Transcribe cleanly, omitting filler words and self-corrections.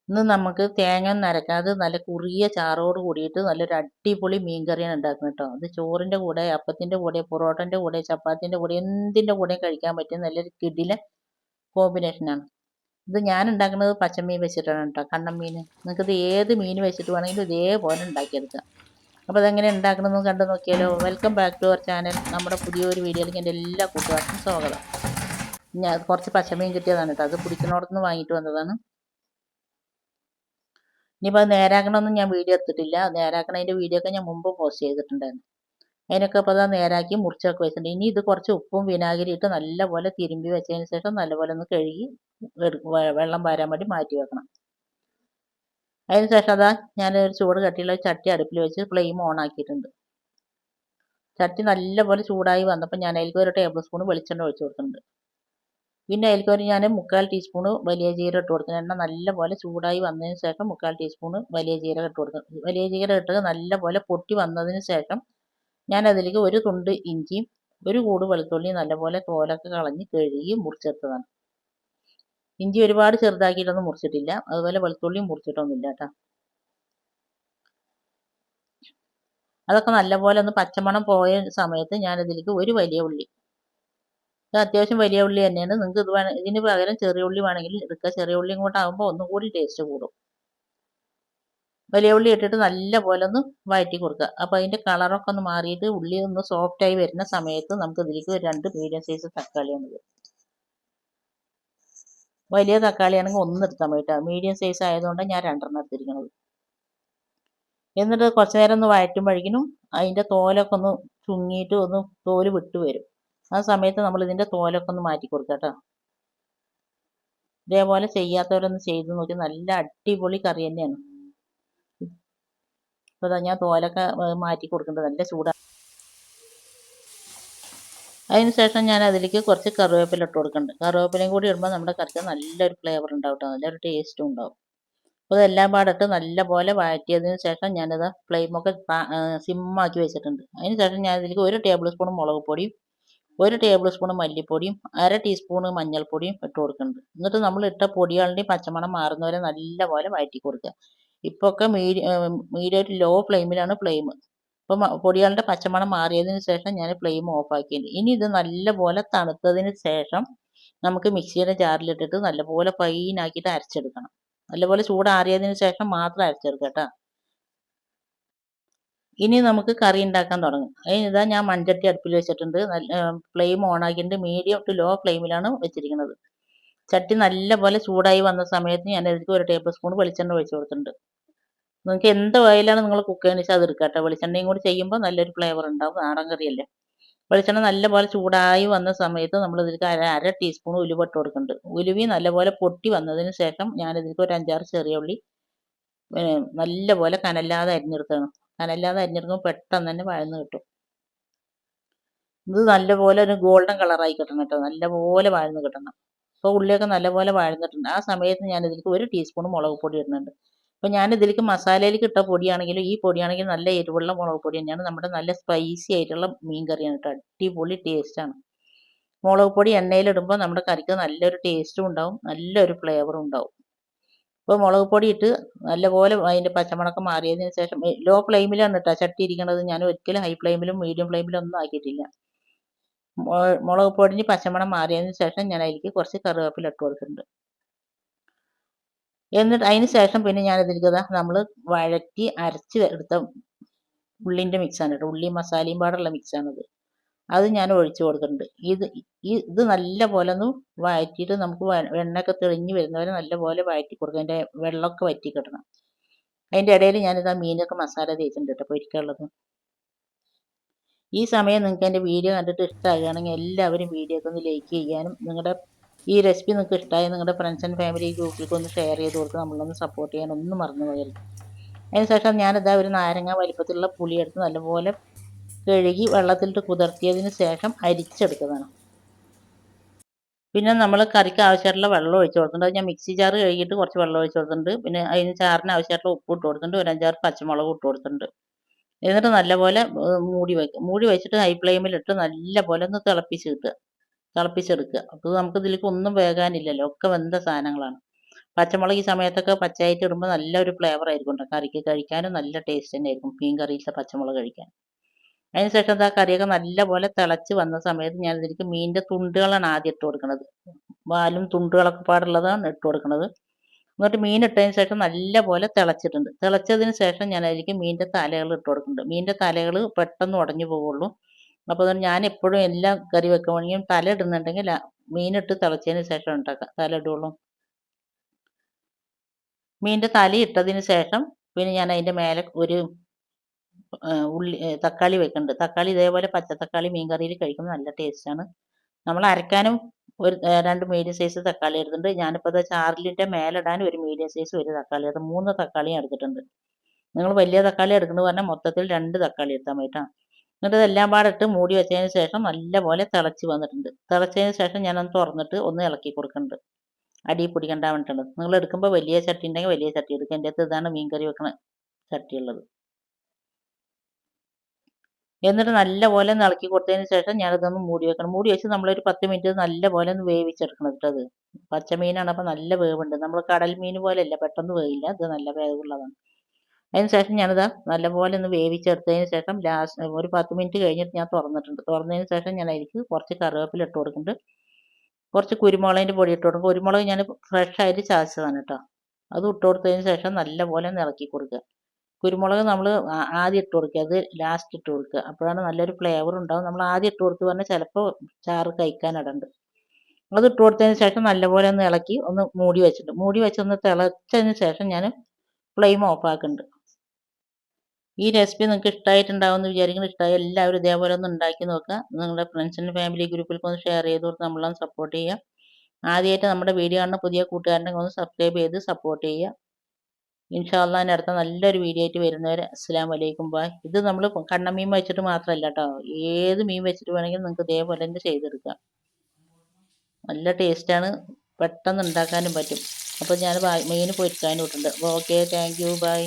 ഇന്ന് നമുക്ക് തേങ്ങ ഒന്നും അരക്കാതെ നല്ല കുറിയ ചാറോട് കൂടിയിട്ട് നല്ലൊരു അടിപൊളി മീൻ കറിയാണ് ഉണ്ടാക്കുന്നത് കേട്ടോ. അത് ചോറിൻ്റെ കൂടെ, അപ്പത്തിൻ്റെ കൂടെ, പൊറോട്ടൻ്റെ കൂടെ, ചപ്പാത്തിൻ്റെ കൂടെ എന്തിൻ്റെ കൂടെയും കഴിക്കാൻ പറ്റിയ നല്ലൊരു കിടിലൻ കോമ്പിനേഷനാണ്. ഇത് ഞാൻ ഉണ്ടാക്കുന്നത് പച്ചമീൻ വെച്ചിട്ടാണ് കേട്ടോ, കണ്ണൻ മീൻ. നിങ്ങൾക്കിത് ഏത് മീൻ വെച്ചിട്ട് വേണമെങ്കിലും ഇതേപോലെ ഉണ്ടാക്കിയെടുക്കാം. അപ്പോൾ അതെങ്ങനെ ഉണ്ടാക്കണമെന്ന് കണ്ടു നോക്കിയാലോ. Welcome back to our channel. നമ്മുടെ പുതിയൊരു വീഡിയോയിലേക്ക് എൻ്റെ എല്ലാ കൂട്ടുകാർക്കും സ്വാഗതം. ഞാൻ കുറച്ച് പച്ചമീൻ കിട്ടിയതാണ് കേട്ടോ, അത് പിടിക്കുന്നിടത്തുനിന്ന് വാങ്ങിയിട്ട് വന്നതാണ്. ഇനിയിപ്പോൾ അത് നേരാക്കണമെന്നും ഞാൻ വീഡിയോ എടുത്തിട്ടില്ല. നേരാക്കണതിൻ്റെ വീഡിയോ ഒക്കെ ഞാൻ മുമ്പ് പോസ്റ്റ് ചെയ്തിട്ടുണ്ടായിരുന്നു. അതിനൊക്കെ അപ്പോൾ അത് നേരാക്കി മുറിച്ചൊക്കെ വെച്ചിട്ടുണ്ട്. ഇനി ഇത് കുറച്ച് ഉപ്പും വിനാഗിരി ഇട്ട് നല്ലപോലെ തിരുമ്പി വെച്ചതിന് ശേഷം നല്ലപോലെ ഒന്ന് കഴുകി വെള്ളം വാരാൻ വേണ്ടി മാറ്റി വെക്കണം. അതിന് ശേഷം അതാ ഞാനൊരു ചൂട് കട്ടിയുള്ള ചട്ടി അടുപ്പിൽ വെച്ച് ഫ്ലെയിം ഓൺ ആക്കിയിട്ടുണ്ട്. ചട്ടി നല്ലപോലെ ചൂടായി വന്നപ്പോൾ ഞാൻ അതിലേക്ക് ഒരു ടേബിൾ സ്പൂൺ വെളിച്ചെണ്ണ ഒഴിച്ച് കൊടുക്കുന്നുണ്ട്. പിന്നെ അതിലേക്ക് ഞാൻ 3/4 ടീസ്പൂൺ വലിയ ജീരകം ഇട്ട് കൊടുക്കണം. എണ്ണ നല്ലപോലെ ചൂടായി വന്നതിന് ശേഷം 3/4 ടീസ്പൂൺ വലിയ ജീരകം ഇട്ട് കൊടുക്കണം. വലിയ ജീരകം ഇട്ട് നല്ലപോലെ പൊട്ടി വന്നതിന് ശേഷം ഞാൻ അതിലേക്ക് ഒരു തുണ്ട് ഇഞ്ചിയും ഒരു കൂട് വെളുത്തുള്ളിയും നല്ലപോലെ തോലൊക്കെ കളഞ്ഞ് കഴുകി മുറിച്ചെടുത്തതാണ്. ഇഞ്ചി ഒരുപാട് ചെറുതാക്കിയിട്ടൊന്നും മുറിച്ചിട്ടില്ല, അതുപോലെ വെളുത്തുള്ളിയും മുറിച്ചിട്ടൊന്നുമില്ല കേട്ടോ. അതൊക്കെ നല്ലപോലെ ഒന്ന് പച്ചമണം പോയ സമയത്ത് ഞാനതിലേക്ക് ഒരു വലിയ ഉള്ളി, ഇത് അത്യാവശ്യം വലിയ ഉള്ളി തന്നെയാണ്. നിങ്ങൾക്ക് ഇതിന് പകരം ചെറിയ ഉള്ളി വേണമെങ്കിൽ എടുക്കുക. ചെറിയ ഉള്ളിയും കൂടെ ആകുമ്പോൾ ഒന്നും കൂടി ടേസ്റ്റ് കൂടും. വലിയ ഉള്ളി ഇട്ടിട്ട് നല്ലപോലെ ഒന്ന് വഴറ്റി കൊടുക്കുക. അപ്പോൾ അതിൻ്റെ കളറൊക്കെ ഒന്ന് മാറിയിട്ട് ഉള്ളി ഒന്ന് സോഫ്റ്റായി വരുന്ന സമയത്ത് നമുക്ക് ഇതിലേക്ക് ഒരു 2 മീഡിയം സൈസ് തക്കാളിയാണിത്. വലിയ തക്കാളിയാണെങ്കിൽ 1 എടുത്താൽ മതി കേട്ടോ. മീഡിയം സൈസ് ആയതുകൊണ്ട് ഞാൻ 2 എടുത്തിരിക്കുന്നത്. എന്നിട്ട് കുറച്ച് നേരം ഒന്ന് വഴറ്റുമ്പോഴേക്കും അതിൻ്റെ തോലൊക്കെ ഒന്ന് ചുങ്ങിയിട്ട് ഒന്ന് തോല് വിട്ട് വരും. ആ സമയത്ത് നമ്മൾ ഇതിൻ്റെ തോലൊക്കെ ഒന്ന് മാറ്റി കൊടുക്കുക കേട്ടോ. ഇതേപോലെ ചെയ്യാത്തവരൊന്ന് ചെയ്ത് നോക്കി, നല്ല അടിപൊളി കറി തന്നെയാണ്. ഇപ്പോൾ ഞാൻ തോലൊക്കെ മാറ്റി കൊടുക്കേണ്ടത് നല്ല ചൂടാണ്. അതിന് ശേഷം ഞാൻ അതിലേക്ക് കുറച്ച് കറിവേപ്പില ഇട്ട് കൊടുക്കുന്നുണ്ട്. കറിവേപ്പിലയും കൂടി ഇടുമ്പോൾ നമ്മുടെ കറിക്ക് നല്ലൊരു ഫ്ലേവർ ഉണ്ടാവും കേട്ടോ, നല്ലൊരു ടേസ്റ്റും ഉണ്ടാവും. അപ്പോൾ ഇതെല്ലാം പാടിട്ട് നല്ലപോലെ വഴറ്റിയതിന് ശേഷം ഞാനത് ഫ്ലെയിമൊക്കെ സിമ്മാക്കി വെച്ചിട്ടുണ്ട്. അതിന് ശേഷം ഞാൻ ഇതിലേക്ക് 1 ടേബിൾ സ്പൂൺ മുളക് പൊടിയും 1 ടേബിൾ സ്പൂൺ മല്ലിപ്പൊടിയും 1/2 ടീസ്പൂൺ മഞ്ഞൾപ്പൊടിയും ഇട്ട് കൊടുക്കുന്നുണ്ട്. എന്നിട്ട് നമ്മൾ ഇട്ട പൊടികളുടെയും പച്ചമണം മാറുന്നവരെ നല്ലപോലെ വഴറ്റി കൊടുക്കുക. ഇപ്പോൾ ഒക്കെ മീഡിയം ടു ലോ ഫ്ലെയിമിലാണ് ഫ്ലെയിം. അപ്പോൾ പൊടികളുടെ പച്ചമണം മാറിയതിന് ശേഷം ഞാൻ ഫ്ലെയിം ഓഫാക്കിയിട്ടുണ്ട്. ഇനി ഇത് നല്ലപോലെ തണുത്തതിന് ശേഷം നമുക്ക് മിക്സിയുടെ ജാറിലിട്ടിട്ട് നല്ലപോലെ ഫൈനാക്കിയിട്ട് അരച്ചെടുക്കണം. നല്ലപോലെ ചൂടാറിയതിന് ശേഷം മാത്രം അരച്ചെടുക്കുക കേട്ടോ. ഇനി നമുക്ക് കറി ഉണ്ടാക്കാൻ തുടങ്ങും. അതിനിതാ ഞാൻ മൺചട്ടി അടുപ്പിൽ വെച്ചിട്ടുണ്ട്. ഫ്ലെയിം ഓൺ ആക്കിയിട്ട് മീഡിയം ടു ലോ ഫ്ലെയിമിലാണ് വെച്ചിരിക്കുന്നത്. ചട്ടി നല്ലപോലെ ചൂടായി വന്ന സമയത്ത് ഞാൻ അതിലേക്ക് 1 ടേബിൾ സ്പൂൺ വെളിച്ചെണ്ണ ഒഴിച്ച് കൊടുത്തിട്ടുണ്ട്. നിങ്ങൾക്ക് എന്ത് ഓയിലാണ് നിങ്ങൾ കുക്ക് ചെയ്യുന്നത് വെച്ചാൽ അത് എടുക്കുക കേട്ടോ. വെളിച്ചെണ്ണയും കൂടി ചെയ്യുമ്പോൾ നല്ലൊരു ഫ്ലേവർ ഉണ്ടാവും, നാടൻ കറിയല്ലേ. വെളിച്ചെണ്ണ നല്ലപോലെ ചൂടായി വന്ന സമയത്ത് നമ്മൾ ഇതിലേക്ക് 1/2 ടീസ്പൂൺ ഉലുവ ഇട്ട് കൊടുക്കുന്നുണ്ട്. ഉലുവി നല്ലപോലെ പൊട്ടി വന്നതിന് ശേഷം ഞാനിതിലേക്ക് ഒരു 5-6 ചെറിയ ഉള്ളി നല്ലപോലെ കനല്ലാതെ അരിഞ്ഞെടുക്കണം. കനല്ലാതെ അരിഞ്ഞെടുക്കുമ്പോൾ പെട്ടെന്ന് തന്നെ വഴന്ന് കിട്ടും. ഇത് നല്ലപോലെ ഒരു ഗോൾഡൻ കളറായി കിട്ടണം കേട്ടോ, നല്ലപോലെ വഴന്ന് കിട്ടണം. അപ്പോൾ ഉള്ളിയൊക്കെ നല്ലപോലെ വഴന്നിട്ടുണ്ട്. ആ സമയത്ത് ഞാനിതിലേക്ക് 1 ടീസ്പൂൺ മുളക് പൊടി ഇടുന്നുണ്ട്. അപ്പോൾ ഞാനിതിലേക്ക് മസാലയിലേക്ക് ഇട്ട പൊടിയാണെങ്കിലും ഈ പൊടിയാണെങ്കിലും നല്ല എരിവുള്ള മുളക് പൊടി തന്നെയാണ്. നമ്മുടെ നല്ല സ്പൈസി ആയിട്ടുള്ള മീൻ കറിയാണ് കേട്ടോ, അടിപൊളി ടേസ്റ്റാണ്. മുളക് പൊടി എണ്ണയിലിടുമ്പോൾ നമ്മുടെ കറിക്ക് നല്ലൊരു ടേസ്റ്റും ഉണ്ടാവും, നല്ലൊരു ഫ്ലേവറും ഉണ്ടാവും. അപ്പോൾ മുളക് പൊടി ഇട്ട് നല്ലപോലെ അതിൻ്റെ പച്ചമണക്കം മാറിയതിന് ശേഷം ലോ ഫ്ലെയിമിലാണ് കേട്ടോ ചട്ടി ഇരിക്കുന്നത്. ഞാൻ ഒരിക്കലും ഹൈ ഫ്ലെയിമിലും മീഡിയം ഫ്ലെയിമിലും ഒന്നും ആക്കിയിട്ടില്ല. മുളക് പൊടിഞ്ഞ് പച്ചമണം മാറിയതിന് ശേഷം ഞാൻ അതിലേക്ക് കുറച്ച് കറിവേപ്പില ഇട്ട് കൊടുക്കുന്നുണ്ട്. എന്നിട്ട് അതിന് ശേഷം പിന്നെ ഞാൻ ഇതിലേക്ക് നമ്മൾ വഴറ്റി അരച്ച് എടുത്ത ഉള്ളിൻ്റെ മിക്സാണ് കേട്ടോ, ഉള്ളിയും മസാലയും പാടുള്ള മിക്സാണത്. അത് ഞാൻ ഒഴിച്ചു കൊടുക്കുന്നുണ്ട്. ഇത് നല്ലപോലെ ഒന്ന് വഴറ്റിയിട്ട് നമുക്ക് എണ്ണയൊക്കെ തെളിഞ്ഞ് വരുന്നവരെ നല്ലപോലെ വഴറ്റി കൊടുക്കുക. അതിൻ്റെ വെള്ളമൊക്കെ വറ്റി കിട്ടണം. അതിൻ്റെ ഇടയിൽ ഞാനിതാ മീനൊക്കെ മസാല തേച്ചിട്ടുണ്ട് കേട്ടോ പൊരിക്കാനുള്ളത്. ഈ സമയം നിങ്ങൾക്ക് എൻ്റെ വീഡിയോ കണ്ടിട്ട് ഇഷ്ടമാകുകയാണെങ്കിൽ എല്ലാവരും വീഡിയോക്ക് ഒന്ന് ലൈക്ക് ചെയ്യാനും ഈ റെസിപ്പി നിങ്ങൾക്ക് ഇഷ്ടമായി നിങ്ങളുടെ ഫ്രണ്ട്സ് ആൻഡ് ഫാമിലി ഗ്രൂപ്പിലേക്ക് ഒന്ന് ഷെയർ ചെയ്ത് കൊടുത്ത് നമ്മളൊന്ന് സപ്പോർട്ട് ചെയ്യാൻ ഒന്നും മറന്നു പോകരുത്. അതിന് ശേഷം ഞാനിതാ ഒരു നാരങ്ങ വലിപ്പത്തിലുള്ള പുളിയെടുത്ത് നല്ലപോലെ കഴുകി വെള്ളത്തിലിട്ട് കുതിർത്തിയതിന് ശേഷം അരിച്ചെടുത്തതാണ്. പിന്നെ നമ്മൾ കറിക്ക് ആവശ്യമായിട്ടുള്ള വെള്ളം ഒഴിച്ച് കൊടുക്കുന്നുണ്ട്. അത് ഞാൻ മിക്സി ജാർ കഴുകിയിട്ട് കുറച്ച് വെള്ളം ഒഴിച്ച് കൊടുത്തിട്ടുണ്ട്. പിന്നെ അതിന് ചാറിന് ആവശ്യമായിട്ടുള്ള ഉപ്പ് ഇട്ട് കൊടുത്തിട്ടുണ്ട്. ഒരു 5-6 പച്ചമുളക് ഇട്ട് കൊടുത്തിട്ടുണ്ട്. എന്നിട്ട് നല്ലപോലെ മൂടി വയ്ക്കുക. മൂടി വെച്ചിട്ട് ഹൈ ഫ്ലെയിമിലിട്ട് നല്ലപോലെ ഒന്ന് തിളപ്പിച്ചെടുക്കുക. അപ്പോൾ നമുക്ക് ഇതിലേക്ക് ഒന്നും വേകാനില്ലല്ലോ, ഒക്കെ വെന്ത സാധനങ്ങളാണ്. പച്ചമുളക് ഈ സമയത്തൊക്കെ പച്ചയായിട്ട് ഇടുമ്പോൾ നല്ലൊരു ഫ്ലേവർ ആയിരിക്കും കേട്ടോ. കറിക്ക് കഴിക്കാനും നല്ല ടേസ്റ്റ് തന്നെ ആയിരിക്കും മീൻ കറിയിലത്തെ പച്ചമുളക് കഴിക്കാൻ. അതിന് ശേഷം ആ കറിയൊക്കെ നല്ലപോലെ തിളച്ച് വന്ന സമയത്ത് ഞാൻ ഇതിലേക്ക് മീനിൻ്റെ തുണ്ടുകളാണ് ആദ്യം ഇട്ട് കൊടുക്കുന്നത്. വാലും തുണ്ടുകളൊക്കെ പാടുള്ളതാണ് ഇട്ട് കൊടുക്കുന്നത്. എന്നിട്ട് മീൻ ഇട്ടതിന് ശേഷം നല്ലപോലെ തിളച്ചിട്ടുണ്ട്. തിളച്ചതിന് ശേഷം ഞാൻ അതിലേക്ക് മീനിൻ്റെ തലകൾ ഇട്ട് കൊടുക്കുന്നുണ്ട്. മീനിൻ്റെ തലകൾ പെട്ടെന്ന് ഉടഞ്ഞു പോവുള്ളൂ. അപ്പോൾ ഞാൻ എപ്പോഴും എല്ലാം കറി വെക്കുമ്പോഴേക്കും തല ഇടുന്നുണ്ടെങ്കിൽ മീനിട്ട് തിളച്ചതിന് ശേഷം ഉണ്ടാക്കുക തല ഇടുള്ളൂ. മീനിൻ്റെ തല ഇട്ടതിന് ശേഷം പിന്നെ ഞാൻ അതിൻ്റെ മേലെ ഒരു തക്കാളി വെക്കുന്നുണ്ട്. തക്കാളി ഇതേപോലെ പച്ചത്തക്കാളി മീൻ കറിയിൽ കഴിക്കുമ്പോൾ നല്ല ടേസ്റ്റാണ്. നമ്മൾ അരക്കാനും ഒരു 2 മീഡിയം സൈസ് തക്കാളി എടുത്തിട്ടുണ്ട്. ഞാനിപ്പോൾ അത് ചാറിലിൻ്റെ മേലിടാൻ ഒരു മീഡിയം സൈസ് ഒരു തക്കാളി, അത് 3 തക്കാളിയും എടുത്തിട്ടുണ്ട്. നിങ്ങൾ വലിയ തക്കാളി എടുക്കുന്നത് പറഞ്ഞാൽ മൊത്തത്തിൽ 2 തക്കാളി എടുത്താൽ മതി കേട്ടോ. എന്നിട്ട് ഇതെല്ലാം പാടെ ഇട്ട് മൂടി വെച്ചതിന് ശേഷം നല്ലപോലെ തിളച്ച് വന്നിട്ടുണ്ട്. തിളച്ചതിന് ശേഷം ഞാനൊന്ന് തുറന്നിട്ട് ഒന്ന് ഇളക്കി കൊടുക്കുന്നുണ്ട്. അടി പിടിക്കണ്ട വേണ്ടിയിട്ടുണ്ട്. നിങ്ങൾ എടുക്കുമ്പോൾ വലിയ ചട്ടി ഉണ്ടെങ്കിൽ വലിയ ചട്ടി എടുക്കുക. എൻ്റെ അടുത്ത് ഇതാണ് മീൻ കറി വെക്കണ ചട്ടി ഉള്ളത്. എന്നിട്ട് നല്ലപോലെ ഒന്ന് ഇളക്കി കൊടുത്തതിന് ശേഷം ഞാനിതൊന്ന് മൂടി വെക്കണം. മൂടി വെച്ച് നമ്മളൊരു 10 മിനിറ്റ് നല്ലപോലെ ഒന്ന് വേവിച്ചെടുക്കണം കേട്ടോ. അത് പച്ചമീനാണ്, അപ്പോൾ നല്ല വേവുണ്ട്. നമ്മൾ കടൽ മീൻ പോലെയല്ല, പെട്ടെന്ന് വേവില്ല. ഇത് നല്ല വേവുള്ളതാണ്. അതിന് ശേഷം ഞാനിത് നല്ലപോലെ ഒന്ന് വേവിച്ചെടുത്തതിന് ശേഷം ലാസ്റ്റ് ഒരു 10 മിനിറ്റ് കഴിഞ്ഞിട്ട് ഞാൻ തുറന്നിട്ടുണ്ട്. തുറന്നതിന് ശേഷം ഞാൻ അതിലേക്ക് കുറച്ച് കറിവേപ്പില ഇട്ട് കൊടുക്കുന്നുണ്ട്. കുറച്ച് കുരുമുളകിൻ്റെ പൊടി ഇട്ട് കൊടുക്കും. കുരുമുളക് ഞാൻ ഫ്രഷ് ആയിട്ട് ചതച്ചതാണ് കേട്ടോ. അത് ഇട്ട് കൊടുത്തതിന് ശേഷം നല്ലപോലെ ഒന്ന് ഇളക്കി കൊടുക്കുക. കുരുമുളക് നമ്മൾ ആദ്യം ഇട്ട് കൊടുക്കുക, അത് ലാസ്റ്റ് ഇട്ട് കൊടുക്കുക. അപ്പോഴാണ് നല്ലൊരു ഫ്ലേവർ ഉണ്ടാവും. നമ്മൾ ആദ്യം ഇട്ട് കൊടുത്ത് പറഞ്ഞാൽ ചിലപ്പോൾ ചാറ് കഴിക്കാനിടണ്ട്. അത് ഇട്ട് കൊടുത്തതിന് ശേഷം നല്ലപോലെ ഒന്ന് ഇളക്കി ഒന്ന് മൂടി വെച്ചിട്ടുണ്ട്. മൂടി വെച്ച് ഒന്ന് തിളച്ചതിന് ശേഷം ഞാൻ ഫ്ലെയിം ഓഫ് ആക്കുന്നുണ്ട്. ഈ റെസിപ്പി നിങ്ങൾക്ക് ഇഷ്ടമായിട്ടുണ്ടാവുമെന്ന് വിചാരിക്കുന്നു. ഇഷ്ടമായി എല്ലാവരും ഇതേപോലെ ഒന്ന് ഉണ്ടാക്കി നോക്കുക. നിങ്ങളുടെ ഫ്രണ്ട്സിൻ്റെ ഫാമിലി ഗ്രൂപ്പിലൊക്കെ ഒന്ന് ഷെയർ ചെയ്ത് കൊടുത്ത് നമ്മളൊന്ന് സപ്പോർട്ട് ചെയ്യുക. ആദ്യമായിട്ട് നമ്മുടെ വീഡിയോ കാണുന്ന പുതിയ കൂട്ടുകാരനെ ഒന്ന് സബ്സ്ക്രൈബ് ചെയ്ത് സപ്പോർട്ട് ചെയ്യുക. ഇൻഷാ അള്ളാ ഇനി അടുത്ത നല്ലൊരു വീഡിയോ ആയിട്ട് വരുന്നവരെ അസ്സലാമു അലൈക്കും ബായ്. ഇത് നമ്മൾ കണ്ണമീൻ വെച്ചിട്ട് മാത്രമല്ല കേട്ടോ, ഏത് മീൻ വെച്ചിട്ട് വേണമെങ്കിലും നിങ്ങൾക്ക് ഇതേപോലെ തന്നെ ചെയ്തെടുക്കാം. നല്ല ടേസ്റ്റാണ്, പെട്ടെന്ന് ഉണ്ടാക്കാനും പറ്റും. അപ്പോൾ ഞാൻ മീൻ പൊരിക്കാനും ഇട്ടുണ്ട്. അപ്പോൾ ഓക്കെ, താങ്ക് യു, ബൈ.